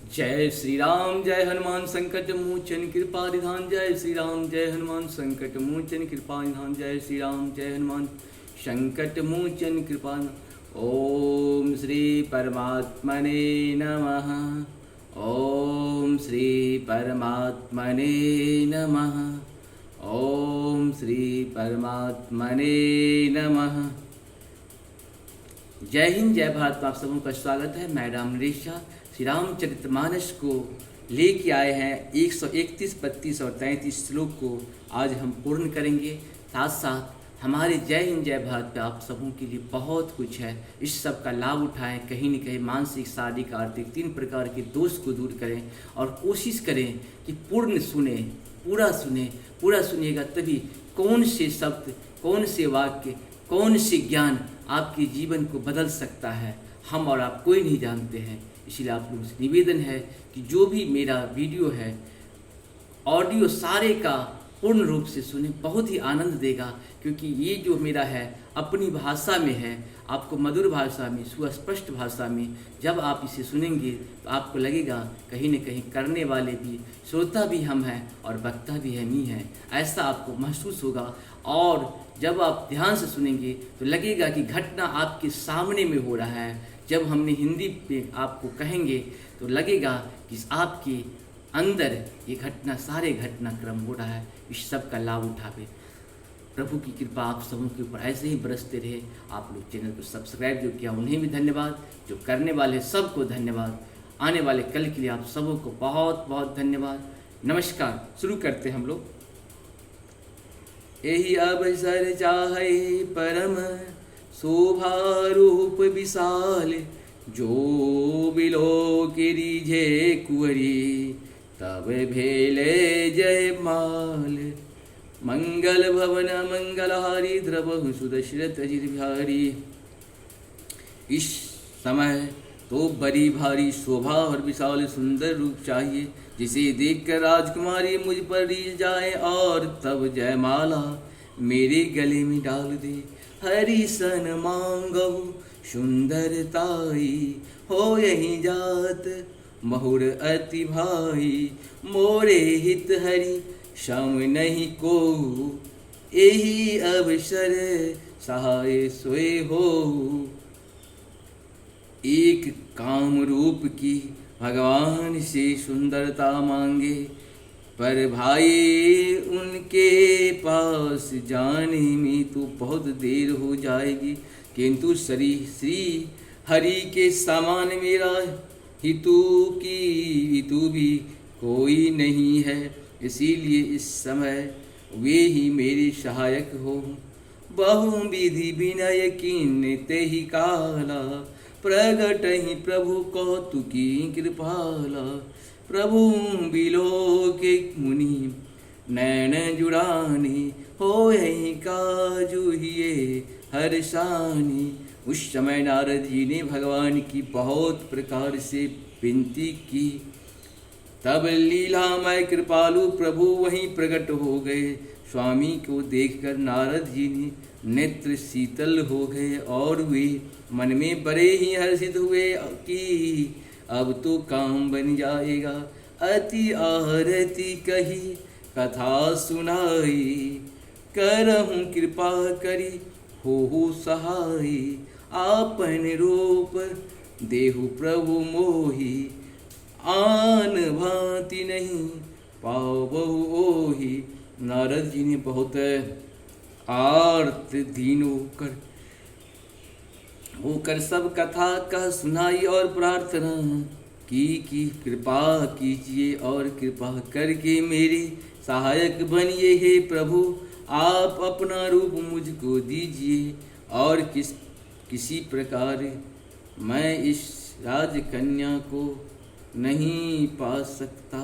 जय श्री राम जय हनुमान संकट मोचन कृपा निधान। जय श्री राम जय हनुमान संकट मोचन कृपा निधान। जय श्री राम जय हनुमान संकट मोचन कृपा। ओम श्री परमात्मने नमः। ओम श्री परमात्मने नमः। ओम श्री परमात्मने नमः। जय हिंद जय भारत। आप सबों का स्वागत है। मैं राम नरेश शाह श्री रामचरितमानस को लेके आए हैं। 131, 32 और 33 श्लोक को आज हम पूर्ण करेंगे। साथ साथ हमारे जय हिंद जय भारत पे आप सबों के लिए बहुत कुछ है। इस सब का लाभ उठाएं। कहीं न कहीं मानसिक, शारीरिक, आर्थिक 3 प्रकार के दोष को दूर करें और कोशिश करें कि पूर्ण सुने, पूरा सुने। पूरा सुनिएगा तभी कौन से शब्द, कौन से वाक्य, कौन से ज्ञान आपके जीवन को बदल सकता है, हम और आप कोई नहीं जानते हैं। इसलिए आप लोगों से निवेदन है कि जो भी मेरा वीडियो है, ऑडियो सारे का पूर्ण रूप से सुने, बहुत ही आनंद देगा। क्योंकि ये जो मेरा है अपनी भाषा में है, आपको मधुर भाषा में, सुस्पष्ट भाषा में जब आप इसे सुनेंगे तो आपको लगेगा कहीं न कहीं करने वाले भी, श्रोता भी हम हैं और वक्ता भी हम ही हैं, ऐसा आपको महसूस होगा। और जब आप ध्यान से सुनेंगे तो लगेगा कि घटना आपके सामने में हो रहा है। जब हमने हिंदी में आपको कहेंगे तो लगेगा कि आपके अंदर ये घटना, सारे घटनाक्रम हो रहा है। इस सब का लाभ उठावे। प्रभु की कृपा आप सबों के ऊपर ऐसे ही बरसते रहे। आप लोग चैनल को सब्सक्राइब जो किया उन्हें भी धन्यवाद, जो करने वाले सबको धन्यवाद। आने वाले कल के लिए आप सबों को बहुत बहुत धन्यवाद। नमस्कार। शुरू करते हैं हम लोग। यही अवसर चाहे परम शोभा रूप विशाल, जो बिलो के रीझे कुंवरी तब भेले जय माल। मंगल भवन मंगलहारी द्रवहु सुदशरथ अजित बिहारी। इस समय तो बड़ी भारी शोभा और विशाल सुंदर रूप चाहिए, जिसे देखकर राजकुमारी मुझ पर रीझ जाए और तब जयमाला मेरे गले में डाल दे। हरि सन मांगहु सुंदरताई, हो यही जात महुर अति भाई। मोरे हित हरि सम नहीं को, यही अवसर सहाय सोए हो। एक काम रूप की भगवान से सुंदरता मांगे, पर भाई उनके पास जाने में तो बहुत देर हो जाएगी। किंतु श्री हरि के समान मेरा हितू भी कोई नहीं है। इसीलिए इस समय वे ही मेरे सहायक हो। बहु विधि विनय कीन्ह ते ही काला, प्रगट ही प्रभु कौतुकी कृपाला। प्रभु बिलोके मुनि नैन जुड़ानी, हो यही काजू हिये हर्षानी। उस समय नारद जी ने भगवान की बहुत प्रकार से विनती की। तब लीलामय कृपालु प्रभु वहीं प्रकट हो गए। स्वामी को देखकर नारद जी ने नेत्र शीतल हो गए और वे मन में बड़े ही हर्षित हुए कि अब तो काम बन जाएगा। अति आरती कही कथा सुनाई, करहूँ कृपा करी हो सहाय। आपन रूप देहु प्रभु मोहि, आन भांति नहीं पावहु ओहि। नारद जी ने बहुत आर्त दीन होकर सब कथा कह सुनाई और प्रार्थना की कृपा कीजिए और कृपा करके मेरे सहायक बनिए। हे प्रभु, आप अपना रूप मुझको दीजिए और किसी प्रकार मैं इस राजकन्या को नहीं पा सकता,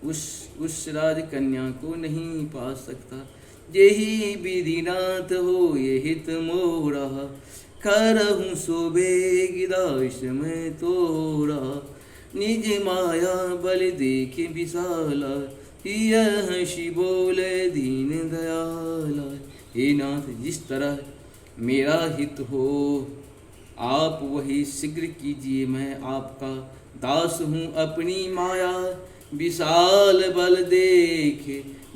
उस राजकन्या को नहीं पा सकता। यही विधिनाथ हो ये हित मोरा, करहूँ सोबेगिदाश में तोरा। निज माया बल देखे विशाला, यह हंसी बोले दीन दयाला। हे नाथ, जिस तरह मेरा हित हो आप वही शीघ्र कीजिए। मैं आपका दास हूँ अपनी माया विशाल बल देख।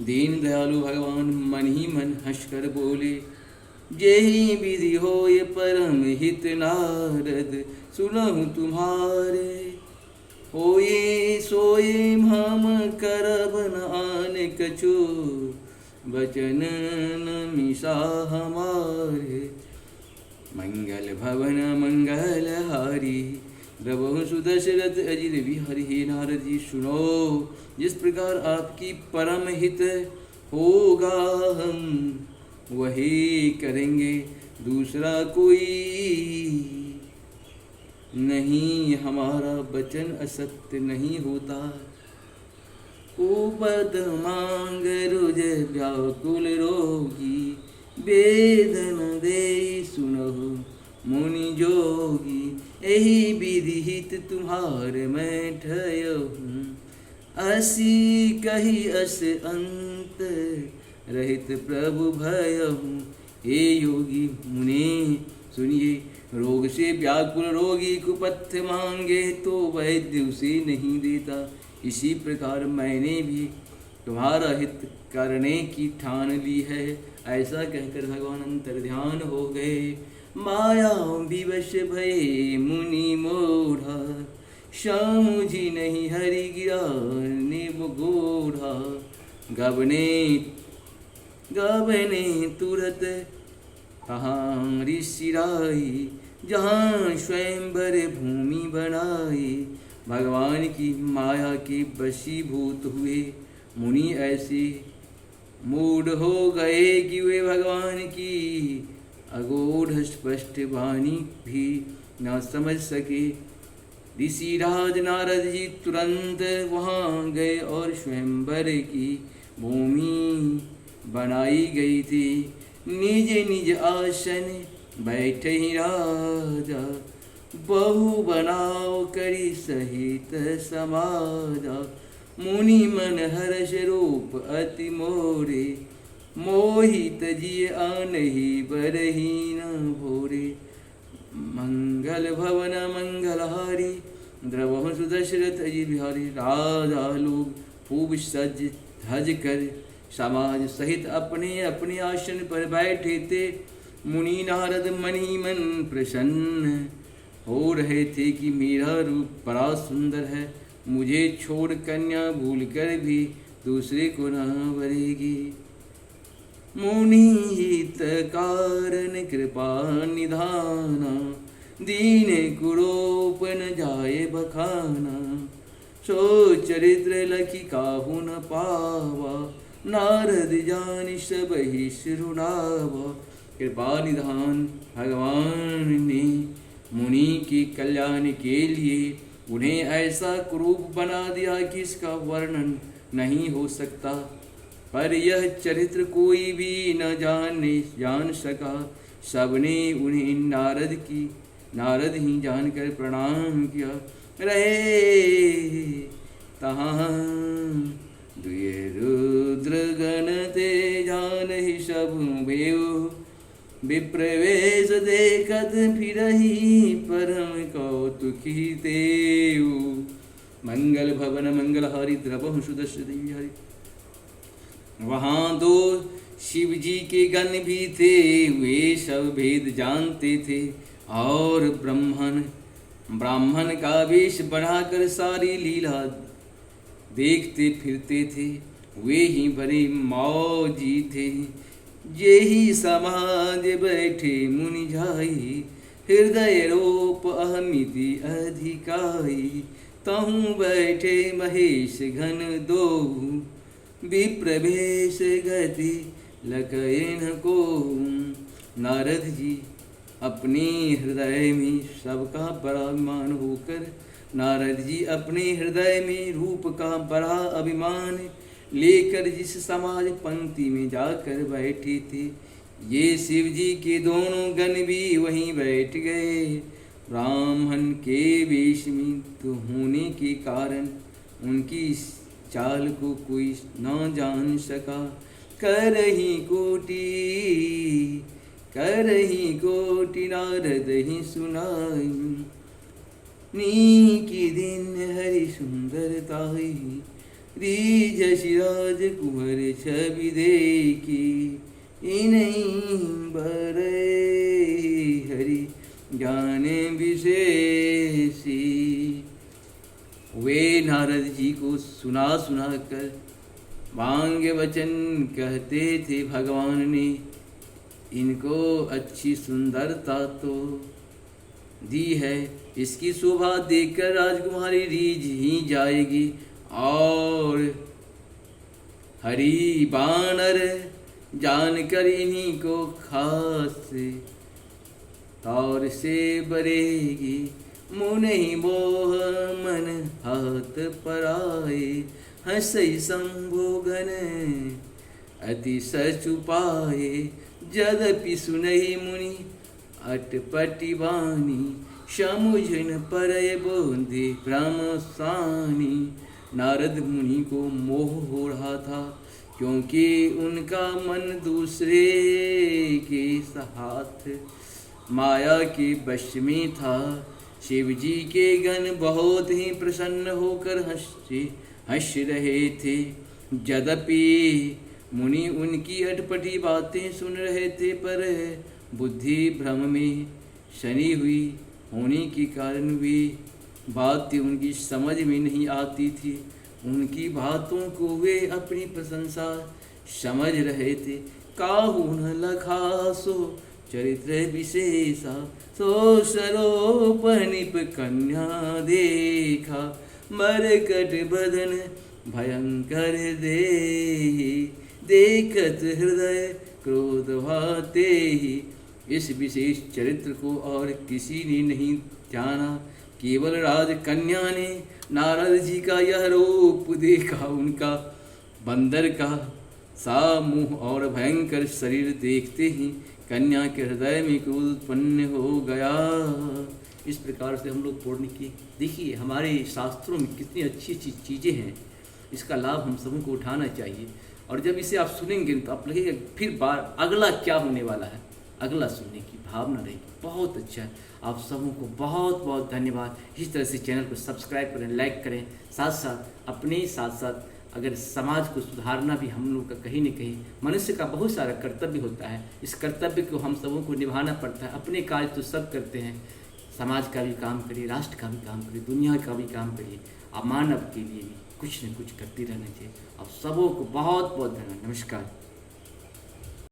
दीन दयालु भगवान मन ही मन हंसकर बोले, जेहि विधि होय परम हित नारद, सुनहु तुम्हारे। होये सोये हम करब न आन कछु, बचन न मिसा हमारे। मंगल भवन मंगल हारी, द्रवहु सुदशरथ अजिर बिहारी। हे नारद जी सुनो, जिस प्रकार आपकी परम हित होगा हम वही करेंगे, दूसरा कोई नहीं। हमारा वचन असत्य नहीं होता। उपद मांग रुज व्याकुल रोगी, वेदन दे सुनहु मुनि जोगी। एहि विधि हित तुम्हारे मैं ठयहूँ, असी कही अस अंत रहित प्रभु भयहूँ। हे योगी मुनि सुनिए, रोग से व्याकुल रोगी कुपथ मांगे तो वैद्य उसे नहीं देता। इसी प्रकार मैंने भी तुम्हारा हित करने की ठान ली है। ऐसा कहकर भगवान अंतर ध्यान हो गए। माया विवश भये मुनि मोढ़ा, शामुझी नहीं हरि गिरा निब गोढ़ा। गबने गबने तुरत कहाँ ऋषिराई, जहाँ स्वयंवर भूमि बनाई। भगवान की माया के वशीभूत हुए मुनि ऐसे मूढ़ हो गए कि वे भगवान की अगूढ़ स्पष्ट वाणी भी न समझ सके। ऋषिराज नारद जी तुरंत वहाँ गए और स्वयंवर की भूमि बनाई गई थी। निज निज आसन बैठे ही राजा, बहु बनाओ करी सहित समाजा। मुनि मन हर्ष रूप अति मोरे, मोहित जिय आनहि बरही न भोरे। मंगल भवन मंगलहारी, द्रवहु सुदशरथ अजिर बिहारी। राजा लोग खूब सज धज कर समाज सहित अपने अपने आसन पर बैठे थे। मुनि नारद मन ही मन प्रसन्न हो रहे थे कि मेरा रूप बड़ा सुंदर है, मुझे छोड़ कन्या भूल कर भी दूसरे को न वरेगी। मुनि हित कारण कृपा निधाना, दीन कुरूप न जाए बखाना। सो चरित्र लखी काहू न पावा, नारद जानि सब ही सिरुड़ावा। कृपा निधान भगवान ने मुनि के कल्याण के लिए उन्हें ऐसा कुरूप बना दिया कि इसका वर्णन नहीं हो सकता। पर यह चरित्र कोई भी न जान सका। सबने उन्हें नारद ही जानकर प्रणाम किया। रहे तहाँ दुय रुद्र गण ते जानहि सब भेऊ। विप्रवेश देखत फिरहि परम कौतुकी तेऊ। मंगल भवन मंगलहारी, द्रवहु सुदशरथ हरि। वहाँ दो शिव जी के गण भी थे, वे सब भेद जानते थे और ब्राह्मण का वेश बढ़ाकर सारी लीला देखते फिरते थे। वे ही बड़े मौजी थे। जेहि समाज बैठे मुनि झाई, हृदय रोप अहमिति अधिकाई। तहु बैठे महेश घन दोहु, विप्रवेश गति लकयन को। नारद जी अपने हृदय में सबका बड़ा अभिमान होकर, नारद जी अपने हृदय में रूप का बड़ा अभिमान लेकर जिस समाज पंक्ति में जाकर बैठे थे, ये शिव जी के दोनों गण भी वहीं बैठ गए। ब्राह्मण के वेश में तो होने के कारण उनकी चाल को कोई न जान सका। करही कोटि नारद ही सुनाई। नीकी दिन हरि सुंदरताई, रीझ सिराज कुंवर छवि देखी, इन्हीं बरे हरि ज्ञान विशेषी। वे नारद जी को सुना सुना कर वांग वचन कहते थे भगवान ने, इनको अच्छी सुंदरता तो दी है, इसकी शोभा देखकर राजकुमारी रीझ ही जाएगी। और हरि बानर जानकर इन्हीं को खास तौर से बरेगी, मुनि मोह मन हाथ पर आए, हंसई संभोगन अति सचुपाए। यद्यपि सुनहि मुनि अटपटी वाणी, समुझन परय बोधे भ्रमसानी। नारद मुनि को मोह हो रहा था, क्योंकि उनका मन दूसरे के साथ माया के वश में था। शिव जी के गण बहुत ही प्रसन्न होकर हंस रहे थे। यद्यपि मुनि उनकी अटपटी बातें सुन रहे थे, पर बुद्धि भ्रम में शनि हुई होने के कारण वे बातें उनकी समझ में नहीं आती थी। उनकी बातों को वे अपनी प्रशंसा समझ रहे थे। काहू न लखा सो चरित्र विशेषा, सो सरोपनिप कन्या देखा, मरकट बदन भयंकर देहि, देखत हृदय क्रोध भाते ही। इस विशेष चरित्र को और किसी ने नहीं जाना, केवल राजकन्या ने नारद जी का यह रूप देखा। उनका बंदर का सा मुंह और भयंकर शरीर देखते ही कन्या के हृदय में क्रोध उत्पन्न हो गया। इस प्रकार से हम लोग पूर्ण किए। देखिए हमारे शास्त्रों में कितनी अच्छी अच्छी चीज़ें हैं, इसका लाभ हम सबों को उठाना चाहिए। और जब इसे आप सुनेंगे तो आप लगेगा फिर बार अगला क्या होने वाला है, अगला सुनने की भावना रहेगी। बहुत अच्छा है। आप सबों को बहुत बहुत धन्यवाद। इस तरह से चैनल को सब्सक्राइब करें, लाइक करें, साथ साथ अपने साथ साथ अगर समाज को सुधारना भी हम लोग का कहीं न कहीं मनुष्य का बहुत सारा कर्तव्य होता है। इस कर्तव्य को हम सबों को निभाना पड़ता है। अपने कार्य तो सब करते हैं, समाज का भी काम करिए, राष्ट्र का भी काम करिए, दुनिया का भी काम करिए, आप मानव के लिए भी कुछ न कुछ करते रहना चाहिए। आप सबों को बहुत बहुत धन्यवाद। नमस्कार।